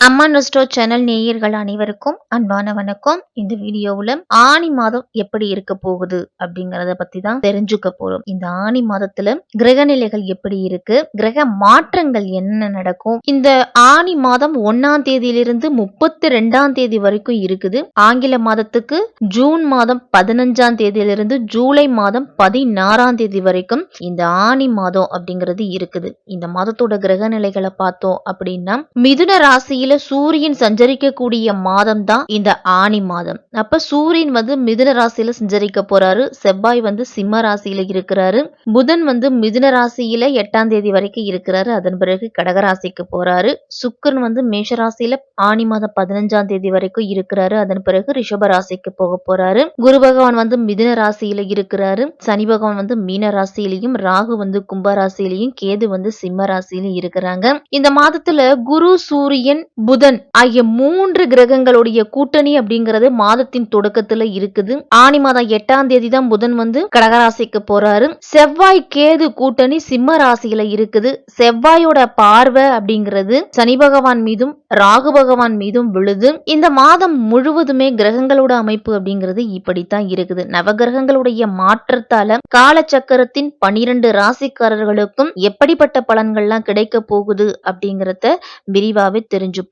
அம்மா நொஸ்டோ சேனல் நேயர்கள் அனைவருக்கும் அன்பான வணக்கம். இந்த வீடியோவுல ஆனி மாதம் எப்படி இருக்க போகுது அப்படிங்கறத பத்தி தான் தெரிஞ்சுக்க போறோம். இந்த ஆனி மாதத்துல கிரக நிலைகள் எப்படி இருக்கு, கிரக மாற்றங்கள் என்ன நடக்கும், இந்த ஆனி மாதம் 1ஆம் தேதியிலிருந்து 32ஆம் தேதி வரைக்கும் இருக்குது. ஆங்கில மாதத்துக்கு ஜூன் மாதம் 15ஆம் தேதியிலிருந்து ஜூலை மாதம் 16ஆம் தேதி வரைக்கும் இந்த ஆனி மாதம் அப்படிங்கிறது இருக்குது. இந்த மாதத்தோட கிரக நிலைகளை பார்த்தோம் அப்படின்னா மிதுன ராசியில சூரியன் சஞ்சரிக்கக்கூடிய மாதம் தான் இந்த ஆனி மாதம். அப்ப சூரியன் மிதுன ராசியில சஞ்சரிக்க போறாரு. செவ்வாய் சிம்ம ராசியில இருக்கிறாரு. புதன் மிதுன ராசியில 8ஆம் தேதி வரைக்கும் இருக்கிறாரு. அதன் பிறகு கடகராசிக்கு போறாரு. சுக்கிரன் மேஷ ராசியில ஆனி மாதம் 15ஆம் தேதி வரைக்கும் இருக்கிறாரு. அதன் பிறகு ரிஷப ராசிக்கு போக போறாரு. குரு பகவான் மிதுன ராசியில இருக்கிறாரு. சனி பகவான் மீன ராசியிலையும், ராகு கும்ப ராசியிலையும், கேது சிம்ம ராசியிலும் இருக்கிறாங்க. இந்த மாதத்துல குரு, சூரியன், புதன் ஆகிய 3 கிரகங்களுடைய கூட்டணி அப்படிங்கிறது மாதத்தின் தொடக்கத்துல இருக்குது. ஆனி மாதம் 8ஆம் தேதி தான் புதன் கடகராசிக்கு போறாரு. செவ்வாய் கேது கூட்டணி சிம்ம ராசியில இருக்குது. செவ்வாயோட பார்வை அப்படிங்கிறது சனி பகவான் மீதும் ராகு பகவான் மீதும் விழுது. இந்த மாதம் முழுவதுமே கிரகங்களோட அமைப்பு அப்படிங்கிறது இப்படித்தான் இருக்குது. நவகிரகங்களுடைய மாற்றத்தால காலச்சக்கரத்தின் 12 ராசிக்காரர்களுக்கும் எப்படிப்பட்ட பலன்கள்லாம் கிடைக்க போகுது அப்படிங்கறத விரிவாவே தெரிஞ்சுப்போம்.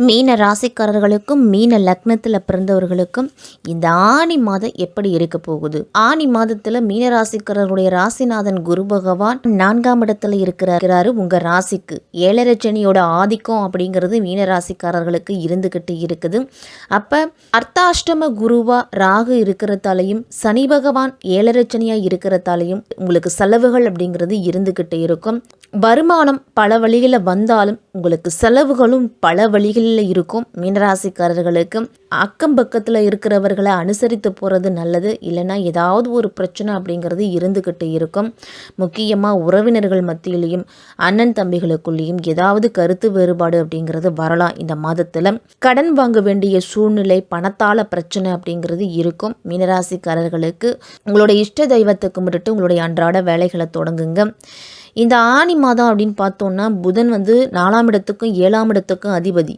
மீன ராசிக்காரர்களுக்கும் மீன லக்னத்துல பிறந்தவர்களுக்கும் இந்த ஆனி மாதம் எப்படி இருக்க போகுது. ஆனி மாதத்துல மீன ராசிக்காரர்களுடைய ராசிநாதன் குரு பகவான் 4ஆம் இடத்துல இருக்கிறாரு. உங்க ராசிக்கு 7.5 சனியோட ஆதிக்கம் அப்படிங்கிறது மீன ராசிக்காரர்களுக்கு இருந்துகிட்டு இருக்குது. அப்ப அர்த்தாஷ்டம குருவா ராகு இருக்கிறதாலையும், சனி பகவான் 7.5 சனியா இருக்கிறதாலையும் உங்களுக்கு செலவுகள் அப்படிங்கிறது இருந்துகிட்டு இருக்கும். வருமானம் பல வழிகளில் வந்தாலும் உங்களுக்கு செலவுகளும் பல வழிகளில் இருக்கும். மீனராசிக்காரர்களுக்கு அக்கம் பக்கத்தில் இருக்கிறவர்களை அனுசரித்து போகிறது நல்லது. இல்லைன்னா ஏதாவது ஒரு பிரச்சனை அப்படிங்கிறது இருந்துக்கிட்டு இருக்கும். முக்கியமாக உறவினர்கள் மத்தியிலையும் அண்ணன் தம்பிகளுக்குள்ளேயும் ஏதாவது கருத்து வேறுபாடு அப்படிங்கிறது வரலாம். இந்த மாதத்தில் கடன் வாங்க வேண்டிய சூழ்நிலை, பணத்தால் பிரச்சனை அப்படிங்கிறது இருக்கும். மீனராசிக்காரர்களுக்கு உங்களுடைய இஷ்ட தெய்வத்தை கும்பிட்டுட்டு உங்களுடைய அன்றாட வேலைகளை தொடங்குங்க. இந்த ஆனி மாதம் அப்படின்னு பார்த்தோம்னா புதன் 4ஆம் இடத்துக்கும் 7ஆம் இடத்துக்கும் அதிபதி.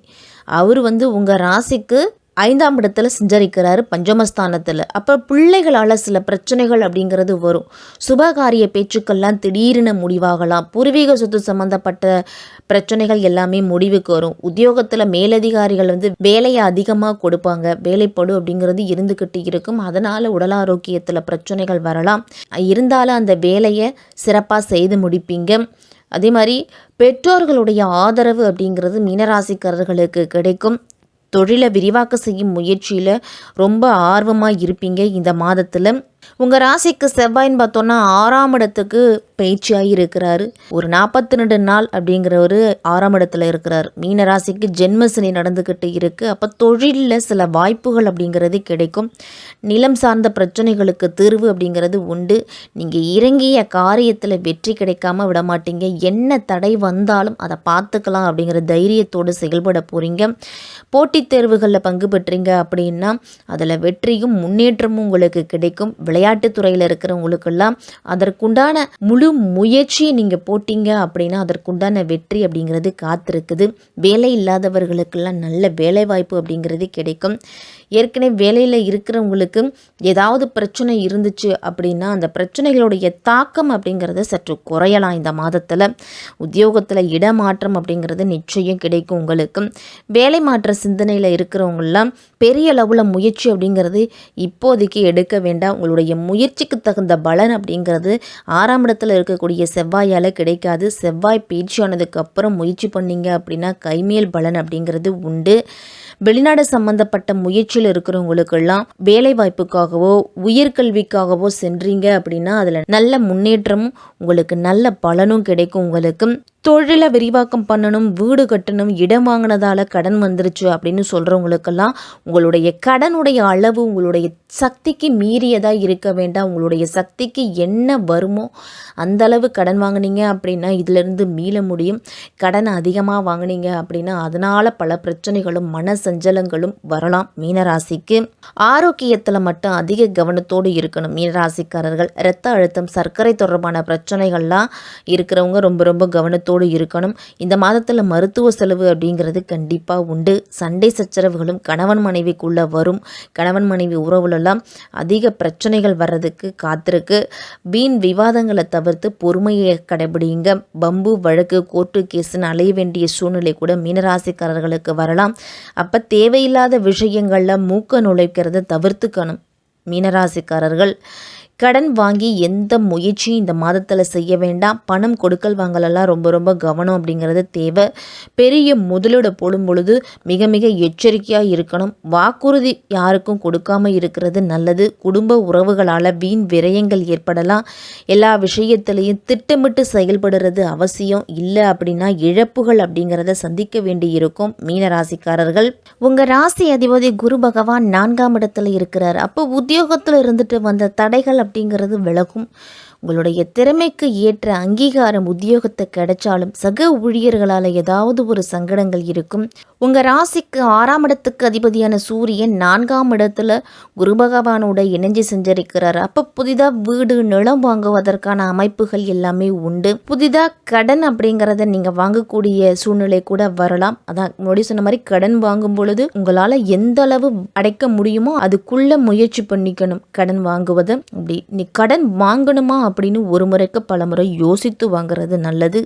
அவர் உங்கள் ராசிக்கு 5ஆம் இடத்துல சஞ்சரிக்கிறாரு, பஞ்சமஸ்தானத்தில். அப்போ பிள்ளைகளால் சில பிரச்சனைகள் அப்படிங்கிறது வரும். சுபகாரிய பேச்சுக்கள்லாம் திடீர்னு முடிவாகலாம். பூர்வீக சொத்து சம்மந்தப்பட்ட பிரச்சனைகள் எல்லாமே முடிவுக்கு வரும். உத்தியோகத்தில் மேலதிகாரிகள் வேலையை அதிகமாக கொடுப்பாங்க. வேலைப்படு அப்படிங்கிறது இருந்துக்கிட்டு இருக்கும். அதனால் உடல் ஆரோக்கியத்தில் பிரச்சனைகள் வரலாம். இருந்தாலும் அந்த வேலையை சிறப்பாக செய்து முடிப்பீங்க. அதே மாதிரி பெற்றோர்களுடைய ஆதரவு அப்படிங்கிறது மீனராசிக்காரர்களுக்கு கிடைக்கும். தொழிலை விரிவாக்க செய்யும் முயற்சியில் ரொம்ப ஆர்வமாக இருப்பீங்க இந்த மாதத்தில். உங்கள் ராசிக்கு செவ்வாயின்னு பார்த்தோன்னா 6ஆம் இடத்துக்கு பயிற்சியாகி இருக்கிறாரு. ஒரு 42 நாள் அப்படிங்கிற ஒரு 6ஆம் இடத்துல இருக்கிறார். மீன ராசிக்கு ஜென்மசனி நடந்துக்கிட்டு இருக்குது. அப்போ தொழிலில் சில வாய்ப்புகள் அப்படிங்கிறது கிடைக்கும். நிலம் சார்ந்த பிரச்சனைகளுக்கு தீர்வு அப்படிங்கிறது உண்டு. நீங்கள் இறங்கிய காரியத்தில் வெற்றி கிடைக்காம விட மாட்டீங்க. என்ன தடை வந்தாலும் அதை பார்த்துக்கலாம் அப்படிங்கிற தைரியத்தோடு செயல்பட போகிறீங்க. போட்டித் தேர்வுகளில் பங்கு பெற்றீங்க அப்படின்னா அதில் வெற்றியும் முன்னேற்றமும் உங்களுக்கு கிடைக்கும். விளையாட்டுத் துறையில் இருக்கிறவங்களுக்கெல்லாம் அதற்குண்டான முழு முயற்சியை நீங்கள் போட்டீங்க அப்படின்னா அதற்குண்டான வெற்றி அப்படிங்கிறது காத்திருக்குது. வேலை இல்லாதவர்களுக்கெல்லாம் நல்ல வேலை வாய்ப்பு அப்படிங்கிறது கிடைக்கும். ஏற்கனவே வேலையில் இருக்கிறவங்களுக்கு ஏதாவது பிரச்சனை இருந்துச்சு அப்படின்னா அந்த பிரச்சனைகளுடைய தாக்கம் அப்படிங்கிறது சற்று குறையலாம் இந்த மாதத்தில். உத்தியோகத்தில் இடமாற்றம் அப்படிங்கிறது நிச்சயம் கிடைக்கும் உங்களுக்கு. வேலை மாற்ற சிந்தனையில் இருக்கிறவங்களாம் பெரிய அளவில் முயற்சி அப்படிங்கிறது இப்போதைக்கு எடுக்க வேண்டாம். உங்களுடைய முயற்சிக்கு தகுந்த பலன் அப்படிங்கிறது 6ஆம் இடத்துல இருக்கக்கூடிய செவ்வாயால் கிடைக்காது. செவ்வாய் பயிற்சியானதுக்கு அப்புறம் முயற்சி பண்ணீங்க அப்படின்னா கைமேல் பலன் அப்படிங்கிறது உண்டு. வெளிநாடு சம்பந்தப்பட்ட முயற்சியில் இருக்கிறவங்களுக்கெல்லாம் வேலை வாய்ப்புக்காகவோ உயர்கல்விக்காகவோ சென்றீங்க அப்படின்னா அதில் நல்ல முன்னேற்றமும் உங்களுக்கு நல்ல பலனும் கிடைக்கும். உங்களுக்கு தொழிலை விரிவாக்கம் பண்ணணும், வீடு கட்டணும், இடம் வாங்கினதால கடன் வந்துருச்சு அப்படின்னு சொல்கிறவங்களுக்கெல்லாம் உங்களுடைய கடனுடைய அளவு உங்களுடைய சக்திக்கு மீறியதாக இருக்க வேண்டாம். உங்களுடைய சக்திக்கு என்ன வருமோ அந்தளவு கடன் வாங்கினீங்க அப்படின்னா இதிலிருந்து மீள முடியும். கடன் அதிகமாக வாங்கினீங்க அப்படின்னா அதனால் பல பிரச்சனைகளும் மன சஞ்சலங்களும் வரலாம். மீனராசிக்கு ஆரோக்கியத்தில் மட்டும் அதிக கவனத்தோடு இருக்கணும். மீனராசிக்காரர்கள் இரத்த அழுத்தம், சர்க்கரை தொடர்பான பிரச்சனைகள்லாம் இருக்கிறவங்க ரொம்ப ரொம்ப கவனத்தோடு கவனத்தோடு இருக்கணும். இந்த மாதத்தில் மருத்துவ செலவு அப்படிங்கிறது கண்டிப்பாக உண்டு. சண்டை சச்சரவுகளும் கணவன் மனைவிக்குள்ளே வரும். கணவன் மனைவி உறவுலெல்லாம் அதிக பிரச்சனைகள் வர்றதுக்கு காத்திருக்கு. வீண் விவாதங்களை தவிர்த்து பொறுமையை கடைபிடிங்க. பம்பு வழக்கு கோர்ட்டு கேஸ்ன்னு அலைய வேண்டிய சூழ்நிலை கூட மீனராசிக்காரர்களுக்கு வரலாம். அப்போ தேவையில்லாத விஷயங்களில் மூக்க நுழைக்கிறத தவிர்த்துக்கணும். மீனராசிக்காரர்கள் கடன் வாங்கி எந்த முயற்சியும் இந்த மாதத்தில் செய்ய வேண்டாம். பணம் கொடுக்கல் வாங்கலெல்லாம் ரொம்ப ரொம்ப கவனம் அப்படிங்கிறது தேவை. பெரிய முதலீடு போடும் பொழுது மிக மிக எச்சரிக்கையாக இருக்கணும். வாக்குறுதி யாருக்கும் கொடுக்காமல் இருக்கிறது நல்லது. குடும்ப உறவுகளால் வீண் விரயங்கள் ஏற்படலாம். எல்லா விஷயத்திலையும் திட்டமிட்டு செயல்படுறது அவசியம். இல்லை அப்படின்னா இழப்புகள் அப்படிங்கிறத சந்திக்க வேண்டி இருக்கும். மீனராசிக்காரர்கள் உங்கள் ராசி அதிபதி குரு பகவான் 4ஆம் இடத்துல இருக்கிறார். அப்போ உத்தியோகத்தில் இருந்துட்டு வந்த தடைகள் அப்படிங்கிறது விலகும். உங்களுடைய திறமைக்கு ஏற்ற அங்கீகாரம் உத்தியோகத்தை கிடைச்சாலும் சக ஊழியர்களால் ஏதாவது ஒரு சங்கடங்கள் இருக்கும். உங்கள் ராசிக்கு 6ஆம் இடத்துக்கு அதிபதியான சூரியன் 4ஆம் இடத்துல குரு பகவானோட இணைஞ்சு செஞ்சிருக்கிறார். அப்போ புதிதாக வீடு நிலம் வாங்குவதற்கான அமைப்புகள் எல்லாமே உண்டு. புதிதாக கடன் அப்படிங்கிறத நீங்கள் வாங்கக்கூடிய சூழ்நிலை கூட வரலாம். அதான் முன்னாடி சொன்ன மாதிரி கடன் வாங்கும் பொழுது உங்களால் எந்த அளவு அடைக்க முடியுமோ அதுக்குள்ள முயற்சி பண்ணிக்கணும். கடன் வாங்குவது அப்படி நீ கடன் வாங்கணுமா அப்படின்னு ஒரு முறைக்கு பல முறை யோசித்து வாங்குறது நல்லது.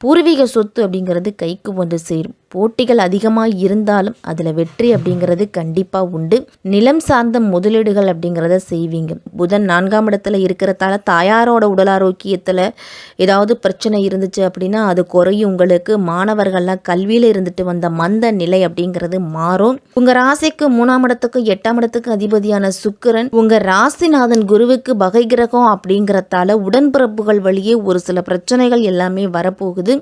பூர்வீக சொத்து அப்படிங்கிறது கைக்கு வந்து சேரும். போட்டிகள் அதிகமாக இருந்தாலும் அதில் வெற்றி அப்படிங்கிறது கண்டிப்பாக உண்டு. நிலம் சார்ந்த முதலீடுகள் அப்படிங்கிறத செய்வீங்க. புதன் 4ஆம் இடத்துல இருக்கிறதால தாயாரோட உடல் ஆரோக்கியத்தில் ஏதாவது பிரச்சனை இருந்துச்சு அப்படின்னா அது குறையும். உங்களுக்கு மாணவர்கள்லாம் கல்வியில் இருந்துட்டு வந்த மந்த நிலை அப்படிங்கிறது மாறும். உங்கள் ராசிக்கு 3ஆம் இடத்துக்கும் 8ஆம் இடத்துக்கு அதிபதியான சுக்கிரன் உங்கள் ராசிநாதன் குருவுக்கு பகை கிரகம் அப்படிங்கிறதால உடன்பிறப்புகள் வழியே ஒரு சில பிரச்சனைகள் எல்லாமே வரப்போகுது.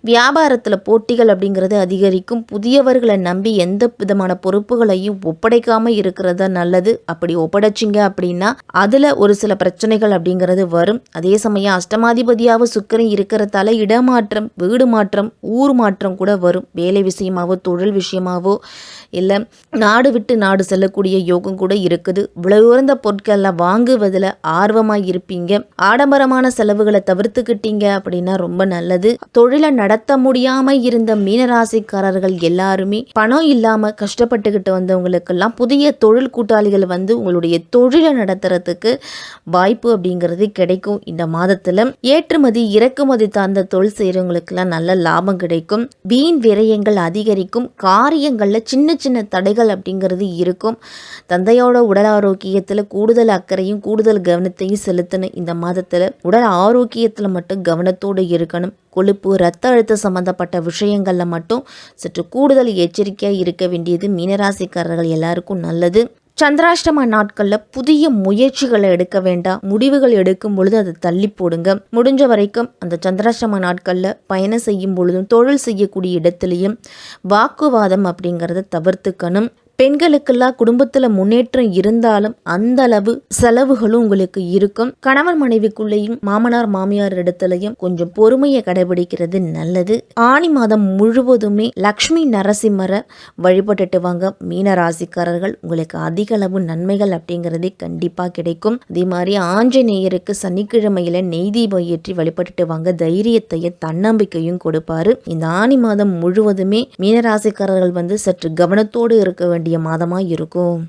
வியாபாரத்தில் போட்டிகள் அப்படிங்கிறது அதிகரிக்கும். புதியவர்களை நம்பி எந்த விதமான பொறுப்புகளையும் ஒப்படைக்காமல் இருக்கிறது நல்லது. அப்படி ஒப்படைச்சிங்க அப்படின்னா அதில் ஒரு சில பிரச்சனைகள் அப்படிங்கிறது வரும். அதே சமயம் அஷ்டமாதிபதியாக சுக்கிரன் இருக்கிறதால இடமாற்றம், வீடு மாற்றம், ஊர் மாற்றம் கூட வரும். வேலை விஷயமாவோ தொழில் விஷயமாவோ இல்லை நாடு விட்டு நாடு செல்லக்கூடிய யோகம் கூட இருக்குது. விலை உயர்ந்த பொருட்களை வாங்குவதில் ஆர்வமாக இருப்பீங்க. ஆடம்பரமான செலவுகளை தவிர்த்துக்கிட்டீங்க அப்படின்னா ரொம்ப நல்லது. தொழிலை நடத்த முடியாம இருந்த மீனராசிக்காரர்கள் எல்லாருமே பணம் இல்லாம கஷ்டப்பட்டுக்கிட்டு வந்தவங்களுக்கெல்லாம் புதிய தொழில் கூட்டாளிகள் வந்து உங்களுடைய தொழிலை நடத்துறதுக்கு வாய்ப்பு அப்படிங்கிறது கிடைக்கும். இந்த மாதத்துல ஏற்றுமதி இறக்குமதி சார்ந்த தொழில் செய்யறவங்களுக்கெல்லாம் நல்ல லாபம் கிடைக்கும். வீண் விரயங்கள் அதிகரிக்கும். காரியங்கள்ல சின்ன சின்ன தடைகள் அப்படிங்கிறது இருக்கும். தந்தையோட உடல் ஆரோக்கியத்துல கூடுதல் அக்கறையும் கூடுதல் கவனத்தையும் செலுத்தணும். இந்த மாதத்துல உடல் ஆரோக்கியத்துல மட்டும் கவனத்தோடு இருக்கணும். கொழுப்பு, இரத்த அழுத்த சம்பந்தப்பட்ட விஷயங்கள்ல மட்டும் சற்று கூடுதல் எச்சரிக்கையாக இருக்க வேண்டியது மீனராசிக்காரர்கள் எல்லாருக்கும் நல்லது. சந்திராஷ்டம நாட்களில் புதிய முயற்சிகளை எடுக்க வேண்டாம். முடிவுகள் எடுக்கும் பொழுது அதை தள்ளி போடுங்க. முடிஞ்ச வரைக்கும் அந்த சந்திராஷ்டம நாட்களில் பயணம் செய்யும் பொழுதும் தொழில் செய்யக்கூடிய இடத்துலையும் வாக்குவாதம் அப்படிங்கிறத தவிர்த்துக்கணும். பெண்களுக்கெல்லாம் குடும்பத்தில் முன்னேற்றம் இருந்தாலும் அந்த அளவு செலவுகளும் உங்களுக்கு இருக்கும். கணவன் மனைவிக்குள்ளேயும் மாமனார் மாமியார் இடத்துலையும் கொஞ்சம் பொறுமையை கடைபிடிக்கிறது நல்லது. ஆனி மாதம் முழுவதுமே லக்ஷ்மி நரசிம்மரை வழிபட்டுட்டு வாங்க. மீன ராசிக்காரர்கள் உங்களுக்கு அதிக அளவு நன்மைகள் அப்படிங்கிறதே கண்டிப்பாக கிடைக்கும். அதே மாதிரி ஆஞ்சநேயருக்கு சனிக்கிழமையில நெய் தீபம் ஏற்றி வழிபட்டுட்டு வாங்க. தைரியத்தையும் தன்னம்பிக்கையும் கொடுப்பாரு. இந்த ஆனி மாதம் முழுவதுமே மீனராசிக்காரர்கள் வந்து சற்று கவனத்தோடு இருக்க வேண்டிய மாதமாக இருக்கும்.